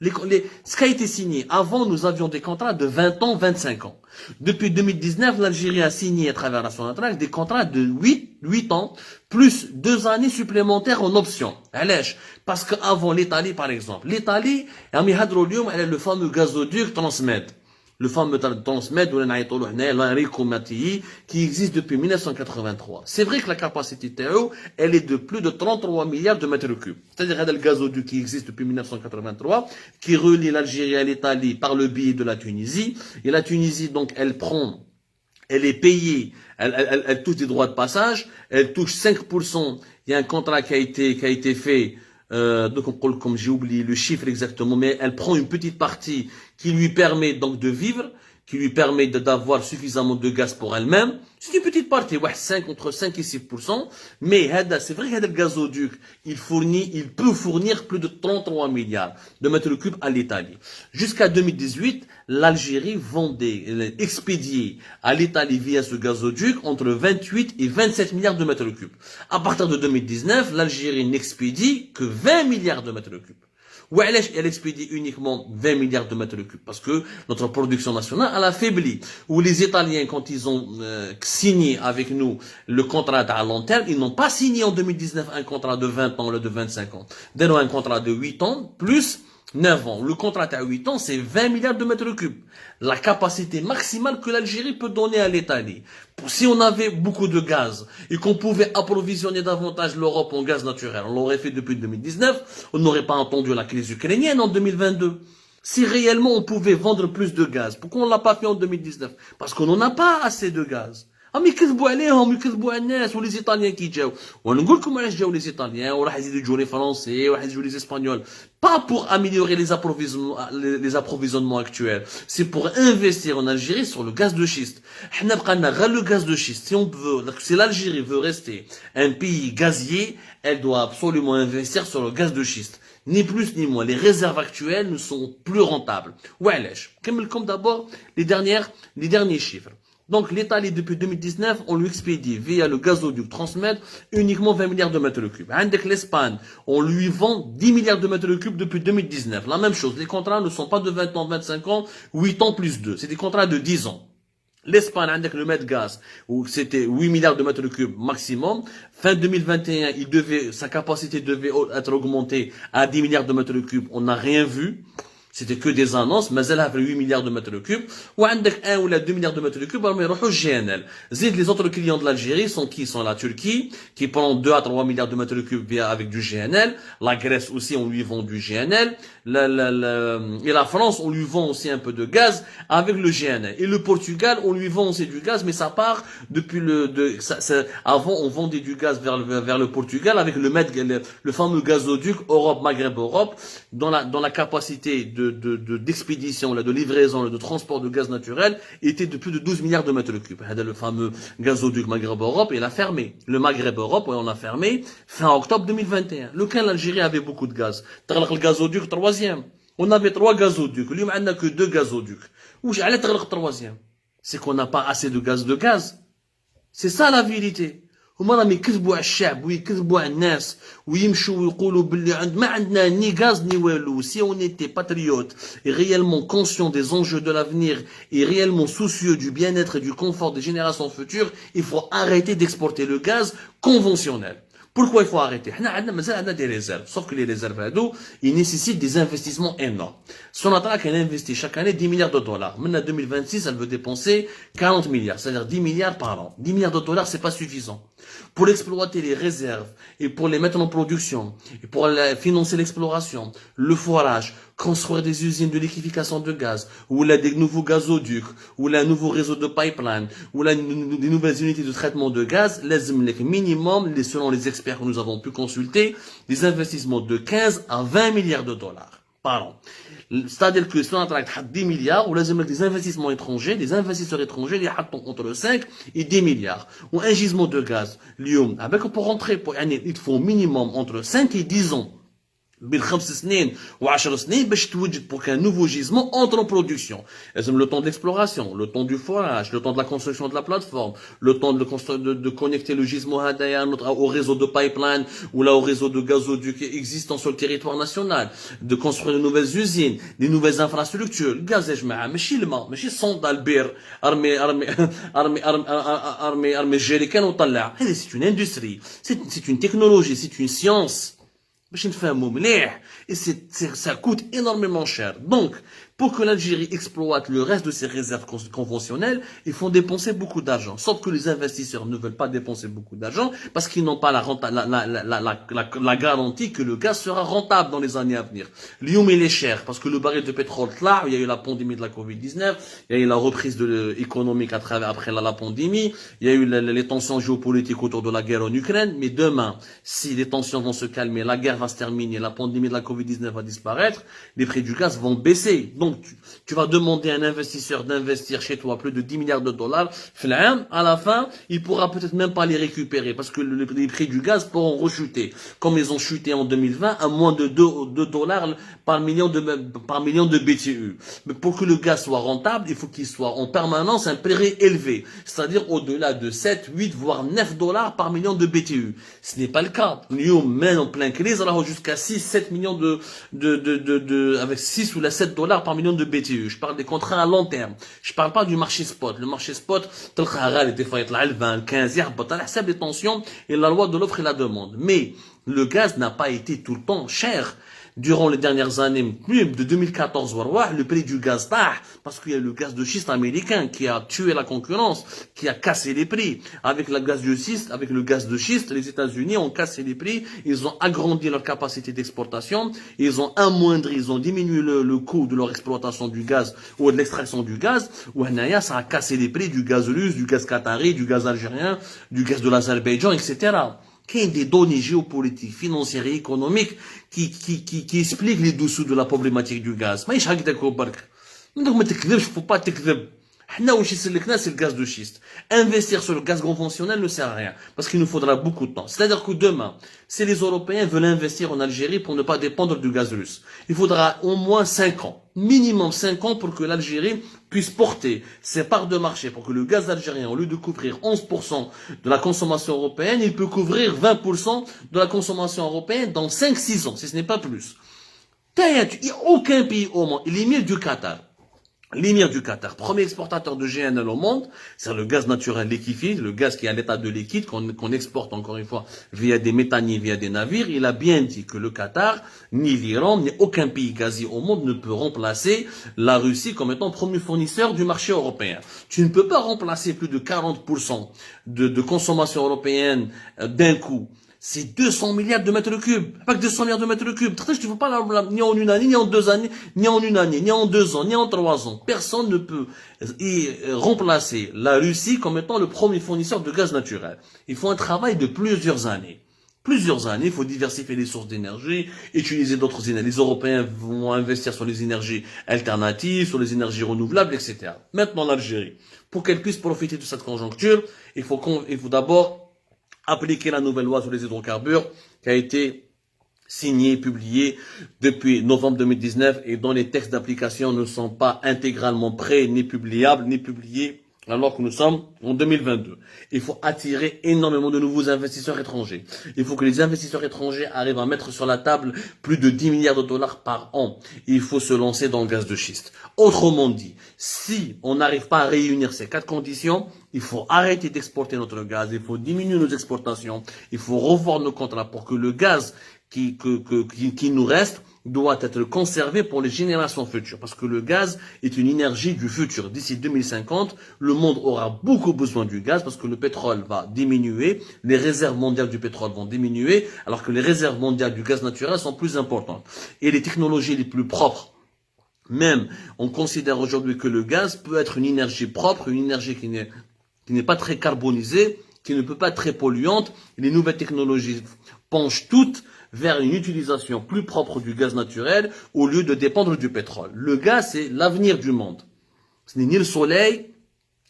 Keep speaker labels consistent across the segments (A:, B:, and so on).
A: Ce qui a été signé, avant nous avions des contrats de 20 ans, 25 ans. Depuis 2019, l'Algérie a signé à travers la Sonatrach des contrats de 8 ans, plus 2 années supplémentaires en option. Allège. Parce qu'avant l'Italie, par exemple, l'Italie, elle est le fameux gazoduc Transmed. Le fameux Transmed, qui existe depuis 1983. C'est vrai que la capacité TAO, elle est de plus de 33 milliards de mètres cubes. C'est-à-dire, il y a le gazoduc qui existe depuis 1983, qui relie l'Algérie à l'Italie par le biais de la Tunisie. Et la Tunisie, donc, elle est payée, elle touche des droits de passage, elle touche 5%. Il y a un contrat qui a été fait, donc comme j'ai oublié le chiffre exactement, mais elle prend une petite partie qui lui permet donc de vivre, qui lui permet d'avoir suffisamment de gaz pour elle-même. C'est une petite partie, ouais, entre 5 et 6%, mais c'est vrai que le gazoduc, il peut fournir plus de 33 milliards de mètres cubes à l'Italie. Jusqu'à 2018, l'Algérie expédiait à l'Italie via ce gazoduc entre 28 et 27 milliards de mètres cubes. À partir de 2019, l'Algérie n'expédie que 20 milliards de mètres cubes. Ou elle expédie uniquement 20 milliards de mètres cubes parce que notre production nationale a affaibli. Ou les Italiens, quand ils ont signé avec nous le contrat à long terme, ils n'ont pas signé en 2019 un contrat de 20 ans ou de 25 ans. Dès un contrat de 8 ans plus 9 ans. Le contrat à 8 ans, c'est 20 milliards de mètres cubes. La capacité maximale que l'Algérie peut donner à l'Italie. Si on avait beaucoup de gaz et qu'on pouvait approvisionner davantage l'Europe en gaz naturel, on l'aurait fait depuis 2019, on n'aurait pas entendu la crise ukrainienne en 2022. Si réellement on pouvait vendre plus de gaz, pourquoi on l'a pas fait en 2019? Parce qu'on n'en a pas assez de gaz. هم يكذبوا عليهم يكذبوا على الناس ولي زيطاليان كي جاو ونقول لكم علاش جاو لي زيطاليان وراح يزيدوا يجوا لي فرونسي وراح يزيدوا لي اسبانيول pas pour améliorer les approvisionnements actuels, c'est pour investir en Algérie sur le gaz de schiste. حنا بقى لنا غير le gaz de schiste. Si l'Algérie veut rester un pays gazier, elle doit absolument investir sur le gaz de schiste. Ni plus ni moins. Les réserves actuelles ne sont plus rentables. وعلاش كملكم d'abord les derniers chiffres. Donc l'Italie depuis 2019, on lui expédie via le gazoduc Transmed uniquement 20 milliards de mètres cubes. Avec l'Espagne, on lui vend 10 milliards de mètres cubes depuis 2019. La même chose, les contrats ne sont pas de 20 ans, 25 ans, 8 ans plus 2. C'est des contrats de 10 ans. L'Espagne, avec le Medgaz, où c'était 8 milliards de mètres cubes maximum. Fin 2021, sa capacité devait être augmentée à 10 milliards de mètres cubes. On n'a rien vu. C'était que des annonces, mais elle avait 8 milliards de mètres cubes. Ou avec 1 ou 2 milliards de mètres cubes, alors ils au GNL. Les autres clients de l'Algérie sont qui? Sont la Turquie, qui prend 2 à 3 milliards de mètres cubes avec du GNL. La Grèce aussi, on lui vend du GNL. Et la France, on lui vend aussi un peu de gaz avec le GNL. Et le Portugal, on lui vend aussi du gaz, mais ça part depuis avant, on vendait du gaz vers le Portugal avec le fameux gazoduc Europe-Maghreb-Europe, dans la capacité d'expédition, de livraison, de transport de gaz naturel était de plus de 12 milliards de mètres cubes. Le fameux gazoduc Maghreb-Europe, il a fermé. Le Maghreb-Europe, on l'a fermé fin octobre 2021. Lequel l'Algérie avait beaucoup de gaz. Le gazoduc troisième. On avait 3 gazoducs. Lui, on n'a que 2 gazoducs. Où j'allais le troisième. C'est qu'on n'a pas assez de gaz. C'est ça la vérité. هما راهم يكذبوا على الشعب ويكذبوا على الناس ويمشوا ويقولوا باللي ما عندنا ni gaz ni والو. Si on était patriote et réellement conscient des enjeux de l'avenir et réellement soucieux du bien-être et du confort des générations futures, il faut arrêter d'exporter le gaz conventionnel. Pourquoi il faut arrêter? On a des réserves. Sauf que les réserves, ils nécessitent des investissements énormes. Sonatrach, elle investit chaque année 10 milliards de dollars. Maintenant, 2026, elle veut dépenser 40 milliards. C'est-à-dire 10 milliards par an. 10 milliards de dollars, c'est pas suffisant. Pour exploiter les réserves et pour les mettre en production et pour financer l'exploration, le forage, construire des usines de liquéfaction de gaz, ou là des nouveaux gazoducs, ou là un nouveau réseau de pipeline, ou là des nouvelles unités de traitement de gaz, minimum, selon les experts que nous avons pu consulter, des investissements de 15 à 20 milliards de dollars par an. C'est-à-dire que si on a 10 milliards, ou là, des investissements étrangers, des investisseurs étrangers, ils ont entre 5 et 10 milliards. Ou un gisement de gaz, pour rentrer, il faut au minimum entre 5 et 10 ans pour qu'un nouveau gisement entre en production. Le temps d'exploration, le temps du forage, le temps de la construction de la plateforme, le temps de connecter le gisement au réseau de pipeline ou là au réseau de gazoduc existant sur le territoire national, de construire de nouvelles usines, des nouvelles infrastructures. Le gaz est ماشي sonde البير armée جيريكان وطلع. C'est une industrie, c'est une technologie, c'est une science. Et ça coûte énormément cher. Donc, pour que l'Algérie exploite le reste de ses réserves conventionnelles, ils font dépenser beaucoup d'argent. Sauf que les investisseurs ne veulent pas dépenser beaucoup d'argent parce qu'ils n'ont pas la garantie que le gaz sera rentable dans les années à venir. Lyon, il est cher parce que le baril de pétrole, là, il y a eu la pandémie de la Covid-19, il y a eu la reprise économique après la pandémie, il y a eu les tensions géopolitiques autour de la guerre en Ukraine, mais demain, si les tensions vont se calmer, la guerre va se terminer, la pandémie de la Covid-19 va disparaître, les prix du gaz vont baisser. Donc, tu vas demander à un investisseur d'investir chez toi plus de 10 milliards de dollars, à la fin, il pourra peut-être même pas les récupérer parce que les prix du gaz pourront rechuter. Comme ils ont chuté en 2020 à moins de 2 dollars par million de BTU. Mais pour que le gaz soit rentable, il faut qu'il soit en permanence un prix élevé. C'est-à-dire au-delà de 7, 8, voire 9 dollars par million de BTU. Ce n'est pas le cas. Nous, même en plein crise, alors jusqu'à 6, 7 millions avec 6 ou 7 dollars par million de BTU. Je parle des contrats à long terme. Je parle pas du marché spot. Le marché spot, des fois, il y a le 20, le 15, il des tensions et la loi de l'offre et la demande. Mais le gaz n'a pas été tout le temps cher. Durant les dernières années, plus de 2014, le prix du gaz parce qu'il y a le gaz de schiste américain qui a tué la concurrence, qui a cassé les prix. Avec le gaz de schiste, les États-Unis ont cassé les prix, ils ont agrandi leur capacité d'exportation, ils ont diminué le coût de leur exploitation du gaz ou de l'extraction du gaz, ça a cassé les prix du gaz russe, du gaz qatari, du gaz algérien, du gaz de l'Azerbaïdjan, etc. Qu'il y a des données géopolitiques, financières et économiques qui expliquent les dessous de la problématique du gaz. ما يشحال هكذاك برك. Donc ما تكذبش, faut pas تكذب. حنا واش يسلكنا c'est le gaz de schiste. Investir sur le gaz conventionnel ne sert à rien parce qu'il nous faudra beaucoup de temps. C'est-à-dire que demain, si les Européens veulent investir en Algérie pour ne pas dépendre du gaz russe, il faudra au moins 5 ans, minimum 5 ans pour que l'Algérie puisse porter ses parts de marché, pour que le gaz algérien, au lieu de couvrir 11% de la consommation européenne, il peut couvrir 20% de la consommation européenne dans 5-6 ans, si ce n'est pas plus. Il n'y a aucun pays au monde, l'émir du Qatar. L'émir du Qatar, premier exportateur de GNL au monde, c'est le gaz naturel liquéfié, le gaz qui est à l'état de liquide, qu'on exporte encore une fois via des méthaniers, via des navires. Il a bien dit que le Qatar, ni l'Iran, ni aucun pays gazier au monde ne peut remplacer la Russie comme étant premier fournisseur du marché européen. Tu ne peux pas remplacer plus de 40% de consommation européenne d'un coup. C'est 200 milliards de mètres cubes. Pas que 200 milliards de mètres cubes. Tu ne peux pas ni en une année, ni en 2 années, ni en une année, ni en 2 ans, ni en 3 ans. Personne ne peut remplacer la Russie comme étant le premier fournisseur de gaz naturel. Il faut un travail de plusieurs années. Il faut diversifier les sources d'énergie, utiliser d'autres énergies. Les Européens vont investir sur les énergies alternatives, sur les énergies renouvelables, etc. Maintenant, l'Algérie. Pour qu'elle puisse profiter de cette conjoncture, il faut d'abord appliquer la nouvelle loi sur les hydrocarbures qui a été signée, publiée depuis novembre 2019 et dont les textes d'application ne sont pas intégralement prêts, ni publiables, ni publiés, alors que nous sommes en 2022. Il faut attirer énormément de nouveaux investisseurs étrangers. Il faut que les investisseurs étrangers arrivent à mettre sur la table plus de 10 milliards de dollars par an. Il faut se lancer dans le gaz de schiste. Autrement dit, si on n'arrive pas à réunir ces 4 conditions, il faut arrêter d'exporter notre gaz, il faut diminuer nos exportations, il faut revoir nos contrats pour que le gaz qui nous reste doit être conservé pour les générations futures. Parce que le gaz est une énergie du futur. D'ici 2050, le monde aura beaucoup besoin du gaz parce que le pétrole va diminuer, les réserves mondiales du pétrole vont diminuer, alors que les réserves mondiales du gaz naturel sont plus importantes. Et les technologies les plus propres, même, on considère aujourd'hui que le gaz peut être une énergie propre, une énergie qui n'est pas très carbonisée, qui ne peut pas être très polluante. Les nouvelles technologies penchent toutes vers une utilisation plus propre du gaz naturel au lieu de dépendre du pétrole. Le gaz, c'est l'avenir du monde. Ce n'est ni le soleil,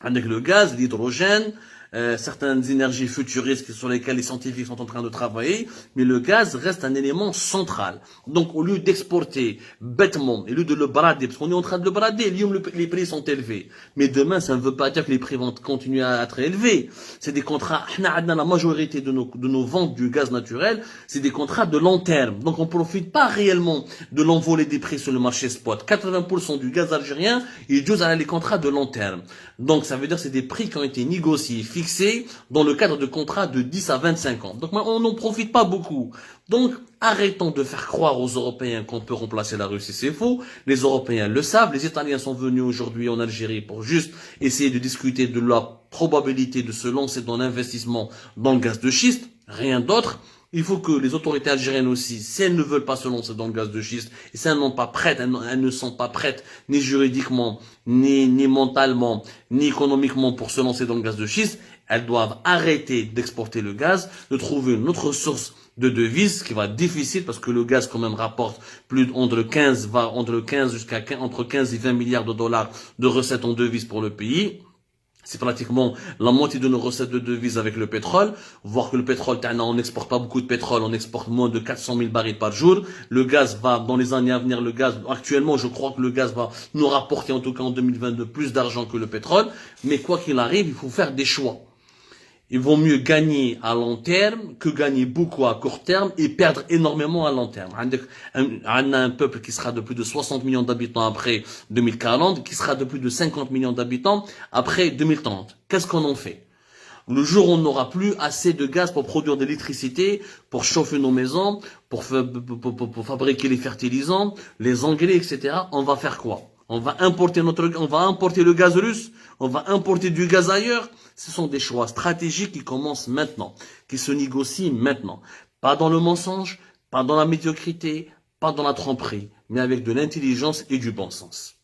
A: avec le gaz, l'hydrogène, certaines énergies futuristes sur lesquelles les scientifiques sont en train de travailler, mais le gaz reste un élément central. Donc au lieu d'exporter bêtement, au lieu de le brader, parce qu'on est en train de le brader, les prix sont élevés. Mais demain, ça ne veut pas dire que les prix vont continuer à être élevés. C'est des contrats, la majorité de nos ventes du gaz naturel, c'est des contrats de long terme. Donc on ne profite pas réellement de l'envolée des prix sur le marché spot. 80% du gaz algérien est dû à les contrats de long terme. Donc ça veut dire que c'est des prix qui ont été négociés, fixés dans le cadre de contrats de 10 à 25 ans. Donc on n'en profite pas beaucoup. Donc arrêtons de faire croire aux Européens qu'on peut remplacer la Russie, c'est faux. Les Européens le savent. Les Italiens sont venus aujourd'hui en Algérie pour juste essayer de discuter de la probabilité de se lancer dans l'investissement dans le gaz de schiste. Rien d'autre. Il faut que les autorités algériennes aussi, si elles ne veulent pas se lancer dans le gaz de schiste, et si elles ne sont pas prêtes, ni juridiquement, ni mentalement, ni économiquement pour se lancer dans le gaz de schiste, elles doivent arrêter d'exporter le gaz, de trouver une autre source de devises, qui va être difficile parce que le gaz quand même rapporte entre 15 et 20 milliards de dollars de recettes en devises pour le pays. C'est pratiquement la moitié de nos recettes de devises avec le pétrole. Voir que le pétrole, on n'exporte pas beaucoup de pétrole, on exporte moins de 400 000 barils par jour. Le gaz va, dans les années à venir, actuellement, je crois que le gaz va nous rapporter, en tout cas en 2022, plus d'argent que le pétrole. Mais quoi qu'il arrive, il faut faire des choix. Il vaut mieux gagner à long terme que gagner beaucoup à court terme et perdre énormément à long terme. On a un peuple qui sera de plus de 60 millions d'habitants après 2040, qui sera de plus de 50 millions d'habitants après 2030. Qu'est-ce qu'on en fait? Le jour où on n'aura plus assez de gaz pour produire de l'électricité, pour chauffer nos maisons, pour fabriquer les fertilisants, les engrais, etc., on va faire quoi? On va importer le gaz russe, on va importer du gaz ailleurs. Ce sont des choix stratégiques qui commencent maintenant, qui se négocient maintenant. Pas dans le mensonge, pas dans la médiocrité, pas dans la tromperie, mais avec de l'intelligence et du bon sens.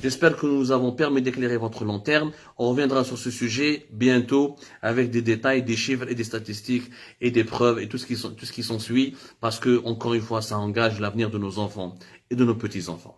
A: J'espère que nous vous avons permis d'éclairer votre long terme. On reviendra sur ce sujet bientôt avec des détails, des chiffres et des statistiques et des preuves et tout ce qui s'ensuit parce que, encore une fois, ça engage l'avenir de nos enfants et de nos petits-enfants.